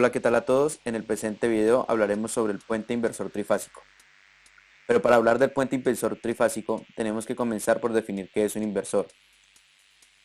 Hola, ¿qué tal a todos? En el presente video hablaremos sobre el puente inversor trifásico. Pero para hablar del puente inversor trifásico tenemos que comenzar por definir qué es un inversor.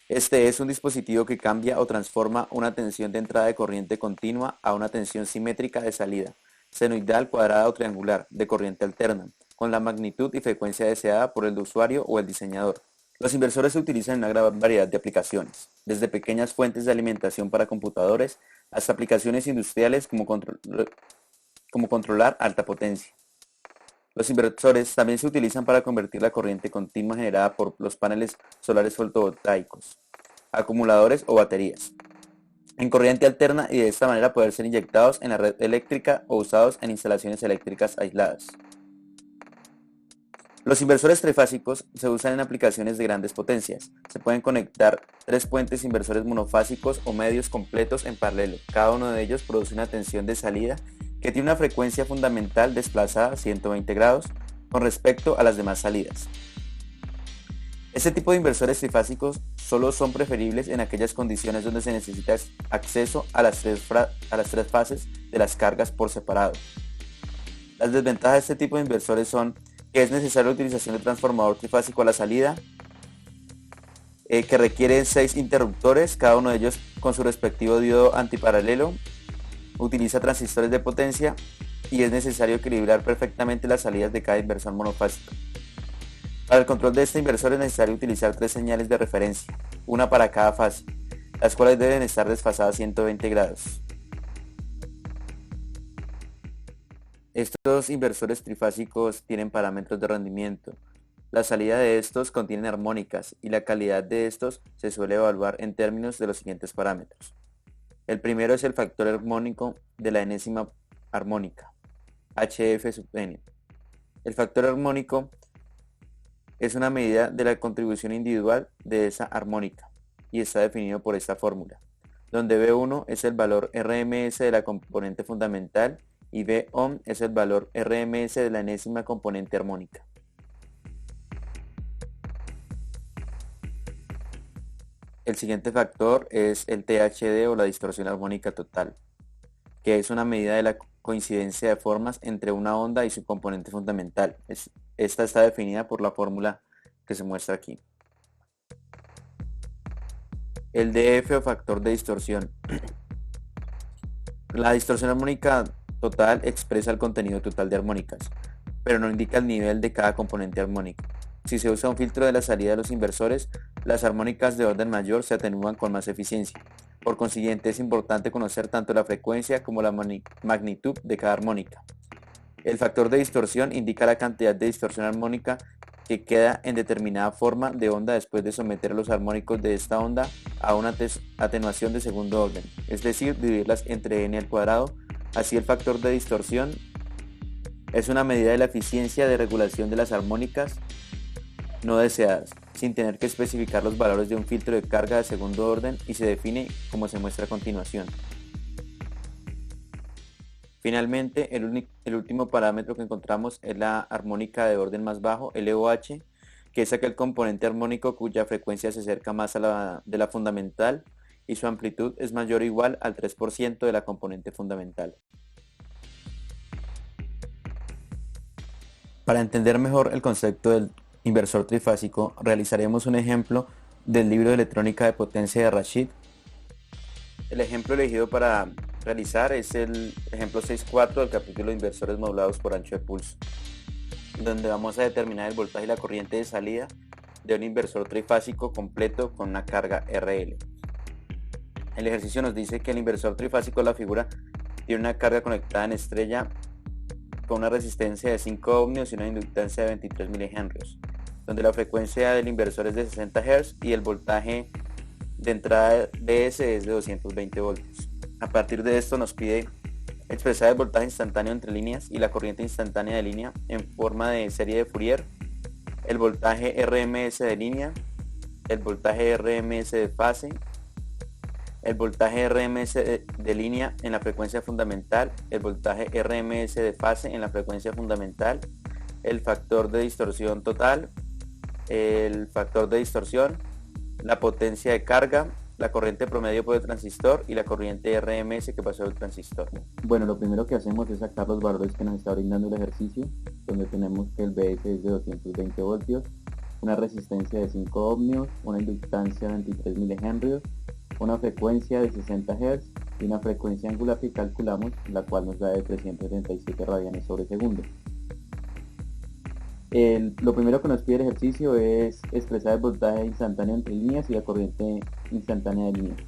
Este es un dispositivo que cambia o transforma una tensión de entrada de corriente continua a una tensión simétrica de salida, senoidal, cuadrada o triangular, de corriente alterna, con la magnitud y frecuencia deseada por el usuario o el diseñador. Los inversores se utilizan en una gran variedad de aplicaciones, desde pequeñas fuentes de alimentación para computadores hasta aplicaciones industriales como controlar alta potencia. Los inversores también se utilizan para convertir la corriente continua generada por los paneles solares fotovoltaicos, acumuladores o baterías, en corriente alterna y de esta manera poder ser inyectados en la red eléctrica o usados en instalaciones eléctricas aisladas. Los inversores trifásicos se usan en aplicaciones de grandes potencias. Se pueden conectar tres puentes inversores monofásicos o medios completos en paralelo. Cada uno de ellos produce una tensión de salida que tiene una frecuencia fundamental desplazada a 120 grados con respecto a las demás salidas. Este tipo de inversores trifásicos solo son preferibles en aquellas condiciones donde se necesita acceso a las tres fases de las cargas por separado. Las desventajas de este tipo de inversores son que es necesaria la utilización de transformador trifásico a la salida, que requiere 6 interruptores, cada uno de ellos con su respectivo diodo antiparalelo, utiliza transistores de potencia y es necesario equilibrar perfectamente las salidas de cada inversor monofásico. Para el control de este inversor es necesario utilizar 3 señales de referencia, una para cada fase, las cuales deben estar desfasadas 120 grados. Estos inversores trifásicos tienen parámetros de rendimiento. La salida de estos contienen armónicas y la calidad de estos se suele evaluar en términos de los siguientes parámetros. El primero es el factor armónico de la enésima armónica, HF sub n. El factor armónico es una medida de la contribución individual de esa armónica y está definido por esta fórmula, donde B1 es el valor RMS de la componente fundamental y B ohm es el valor RMS de la enésima componente armónica. El siguiente factor es el THD o la distorsión armónica total, que es una medida de la coincidencia de formas entre una onda y su componente fundamental. Esta está definida por la fórmula que se muestra aquí. El DF o factor de distorsión. La distorsión armónica total expresa el contenido total de armónicas, pero no indica el nivel de cada componente armónico. Si se usa un filtro de la salida de los inversores, las armónicas de orden mayor se atenúan con más eficiencia. Por consiguiente, es importante conocer tanto la frecuencia como la magnitud de cada armónica. El factor de distorsión indica la cantidad de distorsión armónica que queda en determinada forma de onda después de someter los armónicos de esta onda a una atenuación de segundo orden, es decir, dividirlas entre n al cuadrado. Así el factor de distorsión es una medida de la eficiencia de regulación de las armónicas no deseadas, sin tener que especificar los valores de un filtro de carga de segundo orden y se define como se muestra a continuación. Finalmente, el último parámetro que encontramos es la armónica de orden más bajo, LOH, que es aquel componente armónico cuya frecuencia se acerca más a la de la fundamental y su amplitud es mayor o igual al 3% de la componente fundamental. Para entender mejor el concepto del inversor trifásico, realizaremos un ejemplo del libro de electrónica de potencia de Rashid. El ejemplo elegido para realizar es el ejemplo 6.4 del capítulo de inversores modulados por ancho de pulso, donde vamos a determinar el voltaje y la corriente de salida de un inversor trifásico completo con una carga RL. El ejercicio nos dice que el inversor trifásico de la figura tiene una carga conectada en estrella con una resistencia de 5 ohmios y una inductancia de 23 milihenrios, donde la frecuencia del inversor es de 60 Hz y el voltaje de entrada DS es de 220 voltios. A partir de esto nos pide expresar el voltaje instantáneo entre líneas y la corriente instantánea de línea en forma de serie de Fourier, el voltaje RMS de línea, el voltaje RMS de fase, el voltaje RMS de línea en la frecuencia fundamental, el voltaje RMS de fase en la frecuencia fundamental, el factor de distorsión total, el factor de distorsión, la potencia de carga la corriente promedio por el transistor y la corriente RMS que pasó del transistor. Bueno, lo primero que hacemos es sacar los valores que nos está brindando el ejercicio, donde tenemos que el BS es de 220 voltios, una resistencia de 5 ohmios, una inductancia de 23 milihenrios, una frecuencia de 60 Hz y una frecuencia angular que calculamos, la cual nos da de 377 radianes sobre segundo. Lo primero que nos pide el ejercicio es expresar el voltaje instantáneo entre líneas y la corriente instantánea de líneas.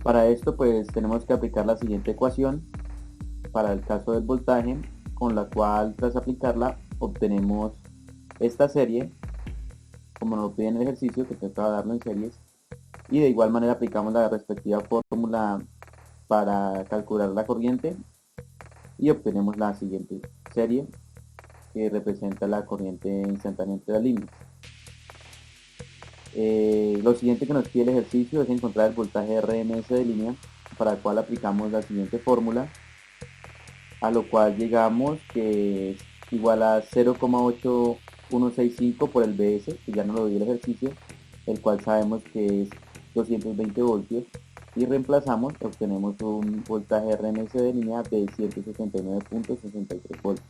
Para esto pues tenemos que aplicar la siguiente ecuación para el caso del voltaje, con la cual tras aplicarla obtenemos esta serie, como nos pide en el ejercicio, que toca darlo en series, y de igual manera aplicamos la respectiva fórmula para calcular la corriente y obtenemos la siguiente serie que representa la corriente instantánea entre las líneas. Lo siguiente que nos pide el ejercicio es encontrar el voltaje RMS de línea, para el cual aplicamos la siguiente fórmula, a lo cual llegamos que es igual a 0,8165 por el BS, que ya nos lo dio el ejercicio, el cual sabemos que es 220 voltios, y reemplazamos, obtenemos un voltaje RMS de línea de 179.63 voltios.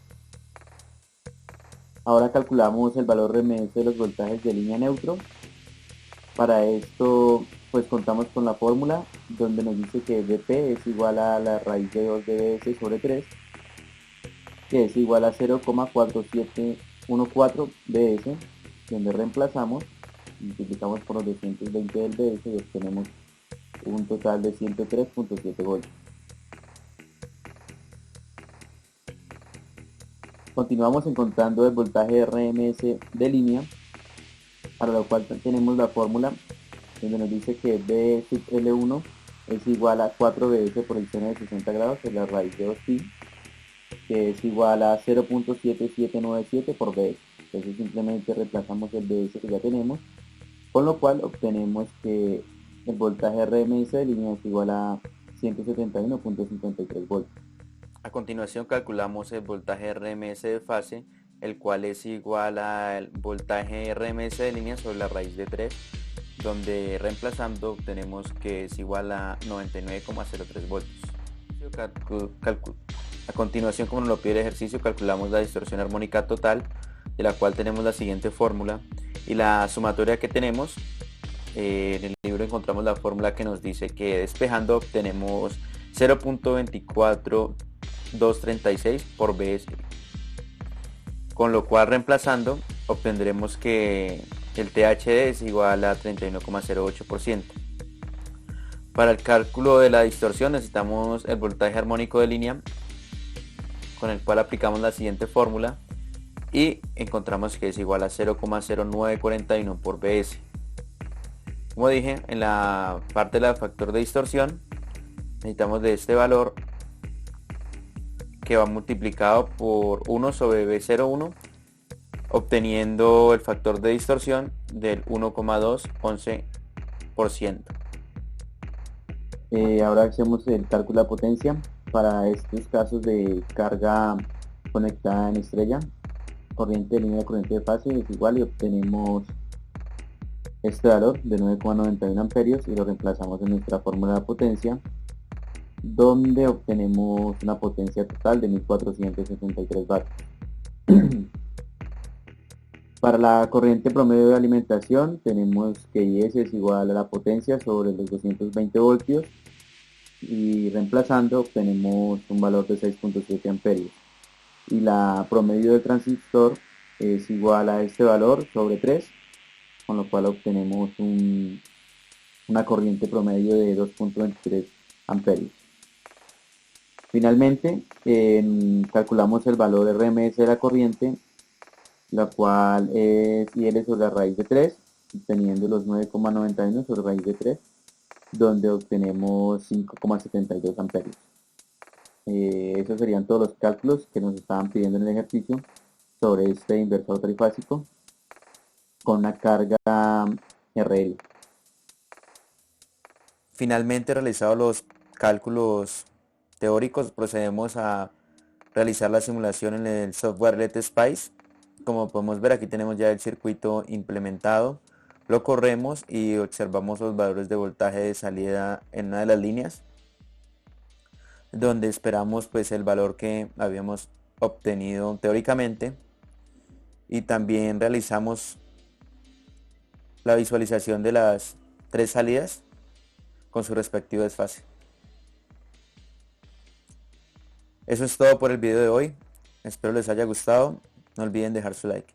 Ahora calculamos el valor RMS de los voltajes de línea neutro. Para esto pues contamos con la fórmula donde nos dice que Vp es igual a la raíz de 2 de Bs sobre 3, que es igual a 0,4714 Bs, donde reemplazamos, multiplicamos por los 220 del Bs y obtenemos un total de 103.7 voltios. Continuamos encontrando el voltaje RMS de línea, para lo cual tenemos la fórmula donde nos dice que B sub L1 es igual a 4 Bs por el seno de 60 grados, que es la raíz de 2pi, que es igual a 0.7797 por Bs. Entonces simplemente reemplazamos el Bs que ya tenemos, con lo cual obtenemos que el voltaje RMS de línea es igual a 171.53 voltios. A continuación calculamos el voltaje RMS de fase, el cual es igual al voltaje RMS de línea sobre la raíz de 3, donde reemplazando obtenemos que es igual a 99,03 voltios. A continuación, como nos lo pide el ejercicio, calculamos la distorsión armónica total, de la cual tenemos la siguiente fórmula, y la sumatoria que tenemos, en el libro encontramos la fórmula que nos dice que despejando obtenemos 0.24236 por Bs, con lo cual reemplazando obtendremos que el THD es igual a 31,08%. Para el cálculo de la distorsión necesitamos el voltaje armónico de línea, con el cual aplicamos la siguiente fórmula y encontramos que es igual a 0,0941 por Bs. Como dije, en la parte del factor de distorsión necesitamos de este valor, que va multiplicado por 1 sobre B01, obteniendo el factor de distorsión del 1,211%. Ahora hacemos el cálculo de potencia para estos casos de carga conectada en estrella. Corriente de línea, corriente de fase es igual, y obtenemos este valor de 9,91 amperios y lo reemplazamos en nuestra fórmula de potencia, donde obtenemos una potencia total de 1473 vatios. Para la corriente promedio de alimentación tenemos que IS es igual a la potencia sobre los 220 voltios, y reemplazando obtenemos un valor de 6.7 amperios. Y la promedio del transistor es igual a este valor sobre 3, con lo cual obtenemos una corriente promedio de 2.23 amperios. Finalmente, calculamos el valor de RMS de la corriente, la cual es IL sobre la raíz de 3, obteniendo los 9,91 sobre raíz de 3, donde obtenemos 5,72 amperios. Esos serían todos los cálculos que nos estaban pidiendo en el ejercicio sobre este inversor trifásico con una carga RL. Finalmente, realizados los cálculos teóricos, procedemos a realizar la simulación en el software Let Spice. Como podemos ver, aquí tenemos ya el circuito implementado Lo corremos y observamos los valores de voltaje de salida en una de las líneas, donde esperamos pues el valor que habíamos obtenido teóricamente, y también realizamos la visualización de las tres salidas con su respectivo desfase. Eso es todo por el video de hoy. Espero les haya gustado. No olviden dejar su like.